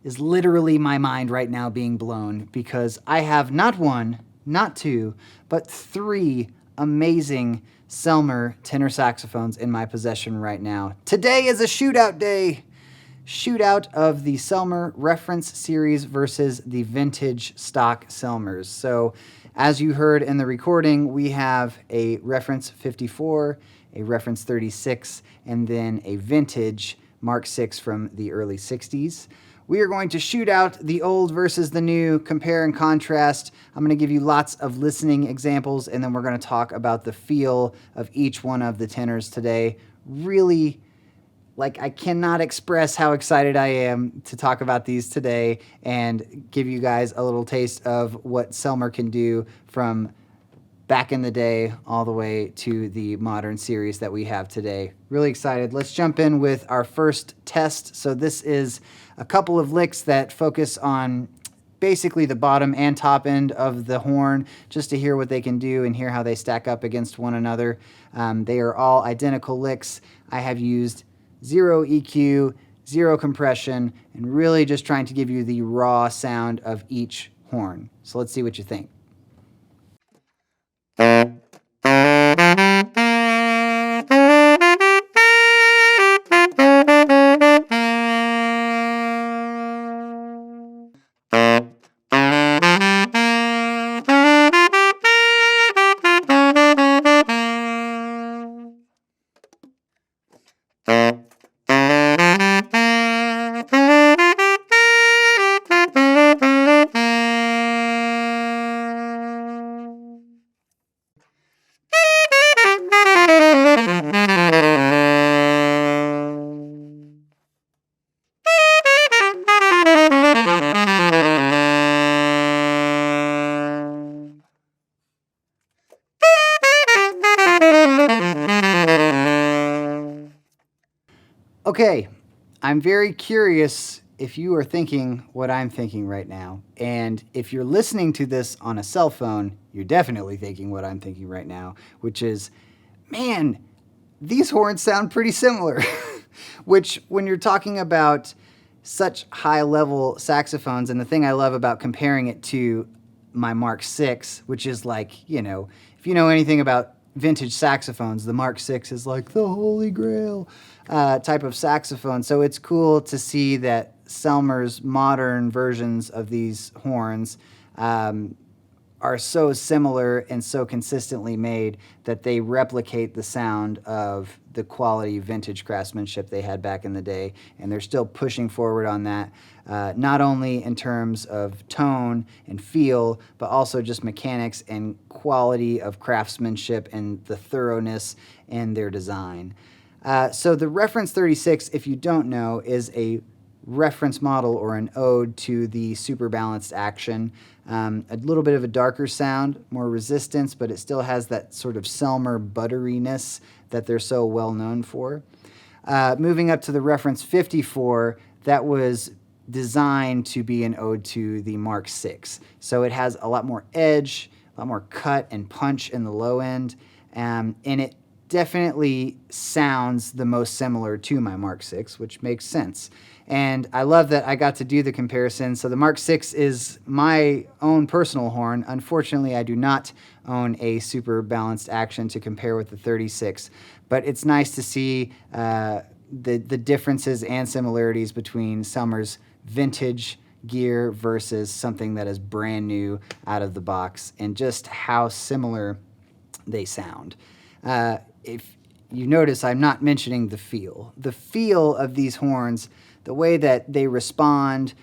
is literally my mind right now being blown because I have not one, not two, but three amazing Selmer tenor saxophones in my possession right now. Today is a shootout day. Shootout of the Selmer reference series versus the vintage stock Selmers. So as you heard in the recording, we have a reference 54, a reference 36, and then a vintage Mark VI from the early 60s. We are going to shoot out the old versus the new, compare and contrast. I'm going to give you lots of listening examples, and then we're going to talk about the feel of each one of the tenors today. Really, I cannot express how excited I am to talk about these today and give you guys a little taste of what Selmer can do from back in the day all the way to the modern series that we have today. Really excited. Let's jump in with our first test. So this is a couple of licks that focus on basically the bottom and top end of the horn, just to hear what they can do and hear how they stack up against one another. They are all identical licks. I have used zero EQ, zero compression, and really just trying to give you the raw sound of each horn. So let's see what you think. Okay, I'm very curious if you are thinking what I'm thinking right now. And if you're listening to this on a cell phone, you're definitely thinking what I'm thinking right now, which is, man, these horns sound pretty similar. Which, when you're talking about such high-level saxophones, and the thing I love about comparing it to my Mark VI, which is if you know anything about vintage saxophones, the Mark VI is like the holy grail type of saxophone. So it's cool to see that Selmer's modern versions of these horns are so similar and so consistently made that they replicate the sound of the quality vintage craftsmanship they had back in the day. And they're still pushing forward on that, not only in terms of tone and feel, but also just mechanics and quality of craftsmanship and the thoroughness in their design. So the reference 36, if you don't know, is a reference model or an ode to the super balanced action. A little bit of a darker sound, more resistance, but it still has that sort of Selmer butteriness that they're so well known for. Moving up to the reference 54, that was designed to be an ode to the Mark VI. So it has a lot more edge, a lot more cut and punch in the low end, and it definitely sounds the most similar to my Mark VI, which makes sense. And I love that I got to do the comparison. So the Mark VI is my own personal horn. Unfortunately, I do not own a super balanced action to compare with the 36, but it's nice to see the differences and similarities between Selmer's vintage gear versus something that is brand new out of the box, and just how similar they sound. If you notice, I'm not mentioning the feel. The feel of these horns, the way that they respond,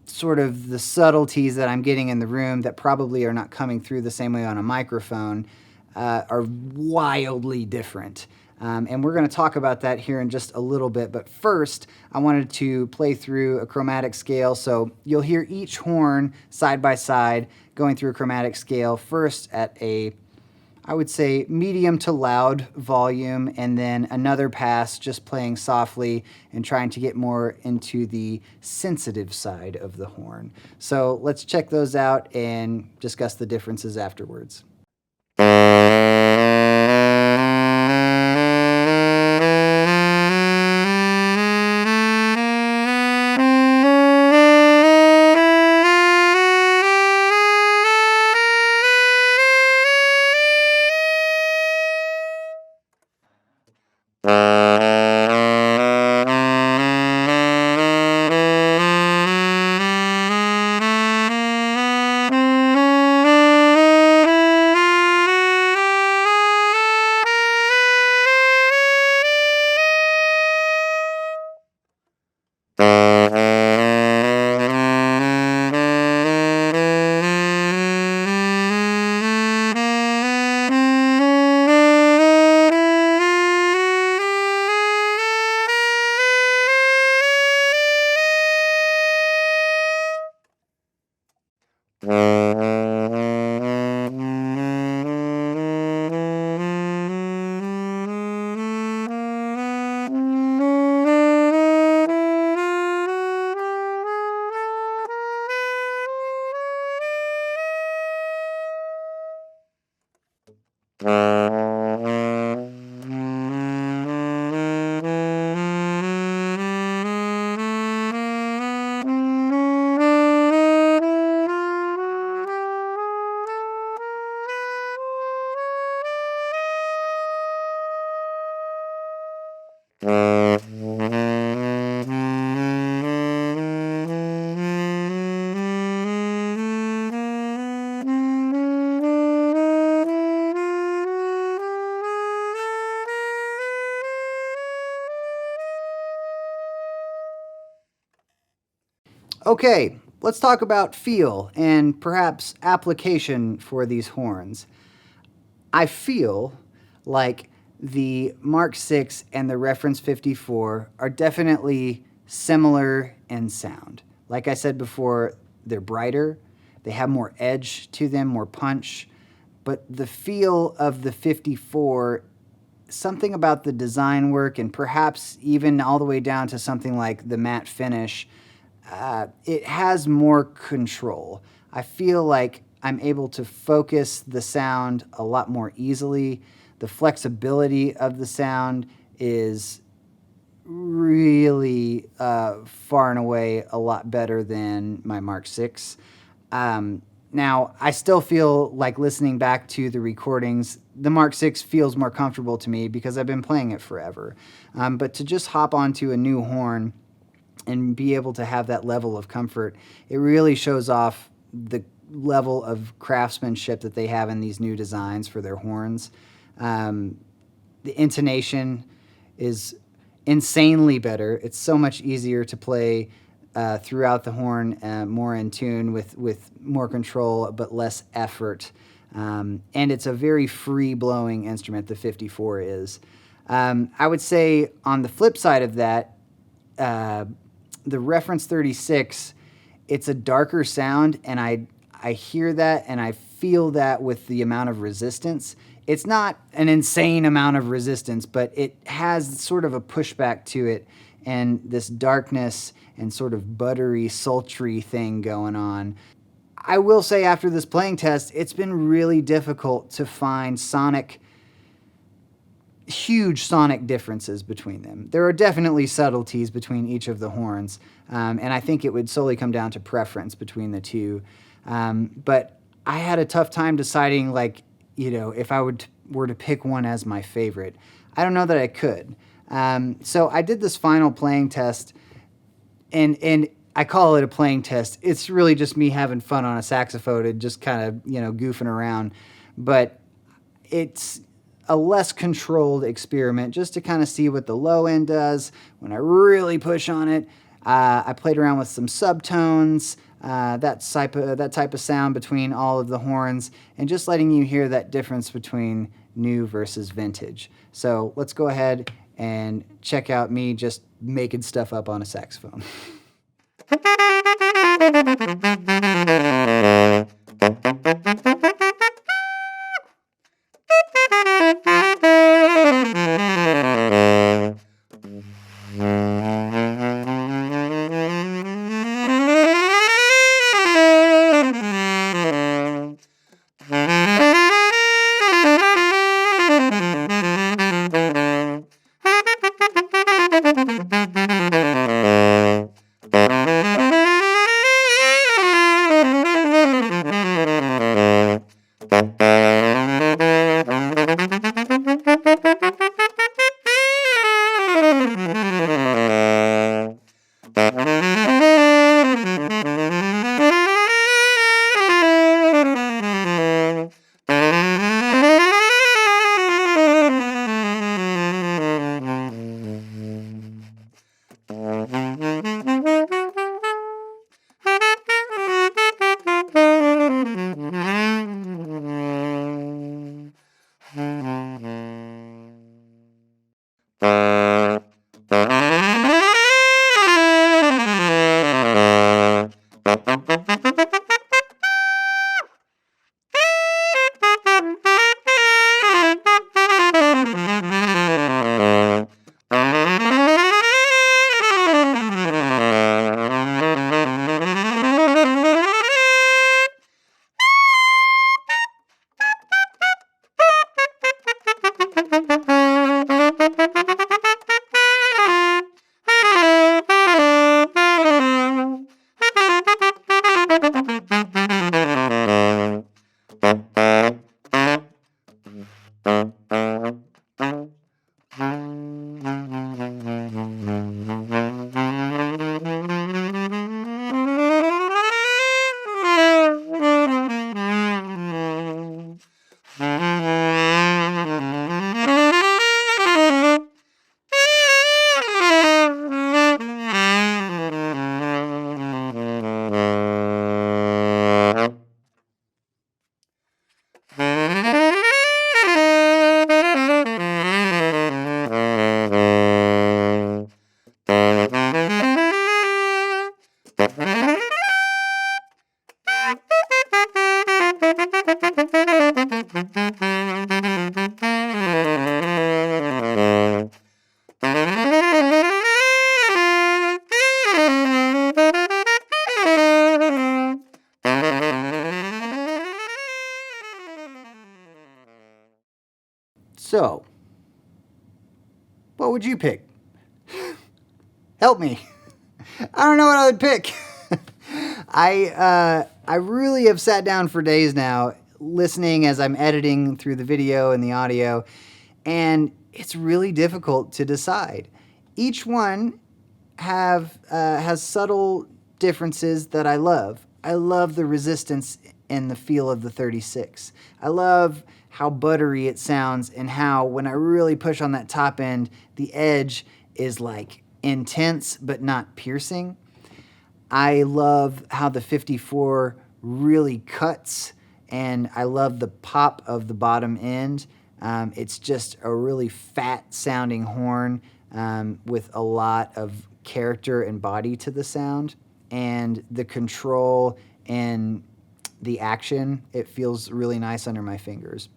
sort of the subtleties that I'm getting in the room that probably are not coming through the same way on a microphone, are wildly different. And we're going to talk about that here in just a little bit. But first, I wanted to play through a chromatic scale. So you'll hear each horn side by side going through a chromatic scale, first at I would say medium to loud volume, and then another pass just playing softly and trying to get more into the sensitive side of the horn. So let's check those out and discuss the differences afterwards. Okay, let's talk about feel and perhaps application for these horns. I feel like the Mark 6 and the reference 54 are definitely similar in sound. Like I said before, they're brighter, they have more edge to them, more punch, but the feel of the 54, something about the design work and perhaps even all the way down to something like the matte finish, it has more control. I feel like I'm able to focus the sound a lot more easily. The flexibility of the sound is really far and away a lot better than my Mark 6. Now, I still feel like listening back to the recordings, the Mark 6 feels more comfortable to me because I've been playing it forever. But to just hop onto a new horn and be able to have that level of comfort, it really shows off the level of craftsmanship that they have in these new designs for their horns. The intonation is insanely better. It's so much easier to play throughout the horn, more in tune with more control but less effort. And it's a very free blowing instrument, the 54 is. I would say on the flip side of that, the reference 36, it's a darker sound, and I hear that and I feel that with the amount of resistance. It's not an insane amount of resistance, but it has sort of a pushback to it and this darkness and sort of buttery, sultry thing going on. I will say after this playing test, it's been really difficult to find huge sonic differences between them. There are definitely subtleties between each of the horns, and I think it would solely come down to preference between the two. But I had a tough time deciding, like, if I were to pick one as my favorite. I don't know that I could. So I did this final playing test, and I call it a playing test. It's really just me having fun on a saxophone and just kind of goofing around, but it's a less controlled experiment just to kind of see what the low end does when I really push on it. I played around with some subtones, that type of sound between all of the horns, and just letting you hear that difference between new versus vintage. So let's go ahead and check out me just making stuff up on a saxophone. So, what would you pick? Help me. I don't know what I would pick. I really have sat down for days now listening as I'm editing through the video and the audio, and it's really difficult to decide. Each one has subtle differences that I love. I love the resistance and the feel of the 36. I love how buttery it sounds and how when I really push on that top end, the edge is like intense but not piercing. I love how the 54 really cuts, and I love the pop of the bottom end. It's just a really fat sounding horn with a lot of character and body to the sound, and the control and the action, it feels really nice under my fingers.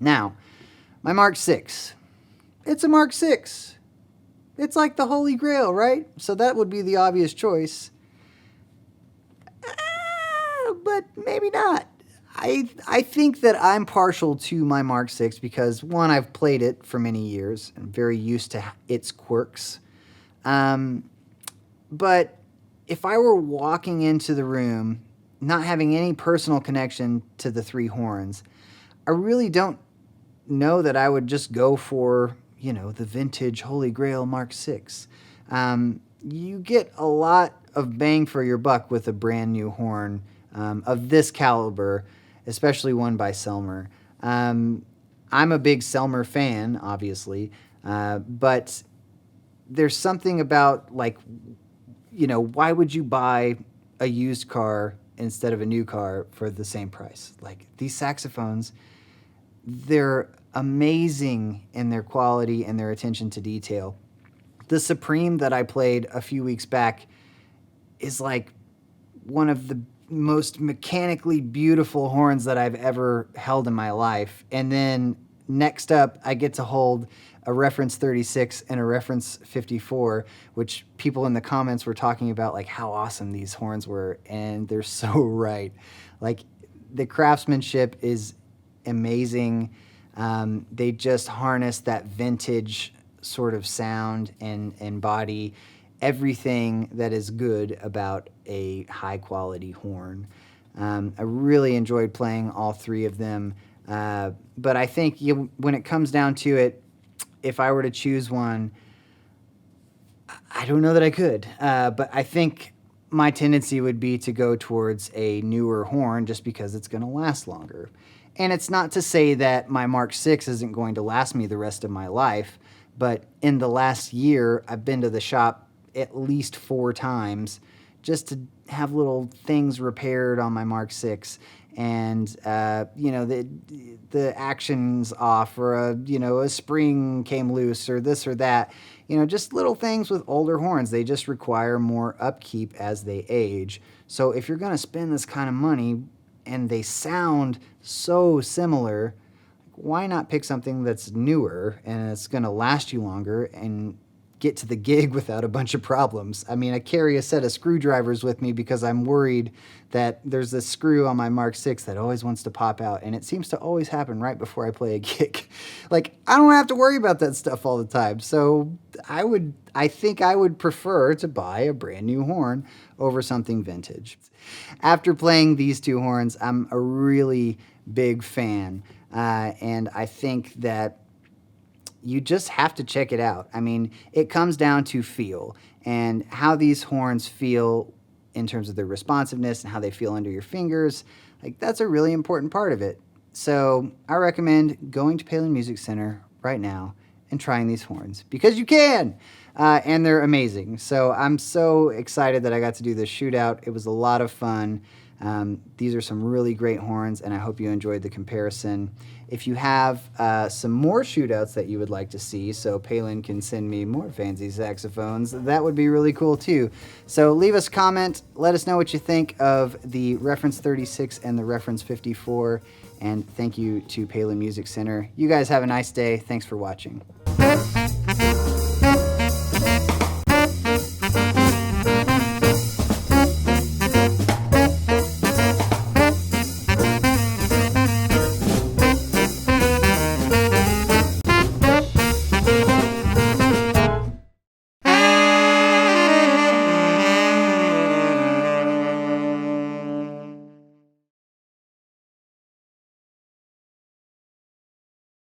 Now, my Mark 6. It's a Mark 6. It's like the Holy Grail, right? So that would be the obvious choice. But maybe not. I think that I'm partial to my Mark 6 because, one, I've played it for many years and very used to its quirks. But if I were walking into the room, not having any personal connection to the three horns, I really don't know that I would just go for, the vintage Holy Grail Mark 6. You get a lot of bang for your buck with a brand new horn of this caliber, especially one by Selmer. I'm a big Selmer fan, obviously, but there's something about, why would you buy a used car instead of a new car for the same price? Like, these saxophones, they're amazing in their quality and their attention to detail. The Supreme that I played a few weeks back is like one of the most mechanically beautiful horns that I've ever held in my life. And then next up, I get to hold a reference 36 and a reference 54, which people in the comments were talking about, like, how awesome these horns were, and they're so right. Like, the craftsmanship is amazing. They just harness that vintage sort of sound and body, everything that is good about a high quality horn. I really enjoyed playing all three of them, but I think when it comes down to it, if I were to choose one, I don't know that I could, but I think my tendency would be to go towards a newer horn just because it's going to last longer. And it's not to say that my Mark 6 isn't going to last me the rest of my life, but in the last year, I've been to the shop at least 4 times just to have little things repaired on my Mark 6. And, the action's off, or a spring came loose, or this or that. Just little things with older horns. They just require more upkeep as they age. So if you're going to spend this kind of money and they sound so similar, why not pick something that's newer and it's going to last you longer and get to the gig without a bunch of problems? I mean, I carry a set of screwdrivers with me because I'm worried that there's this screw on my Mark 6 that always wants to pop out, and it seems to always happen right before I play a gig. Like, I don't have to worry about that stuff all the time. So I think I would prefer to buy a brand new horn over something vintage. After playing these two horns, I'm a really big fan, and I think that you just have to check it out. I mean, it comes down to feel and how these horns feel in terms of their responsiveness and how they feel under your fingers. Like, that's a really important part of it. So I recommend going to Palin Music Center right now and trying these horns, because you can, and they're amazing. So I'm so excited that I got to do this shootout. It was a lot of fun. These are some really great horns, and I hope you enjoyed the comparison. If you have some more shootouts that you would like to see, so Palin can send me more fancy saxophones, that would be really cool too. So leave us a comment, let us know what you think of the reference 36 and the reference 54, and thank you to Palin Music Center. You guys have a nice day. Thanks for watching.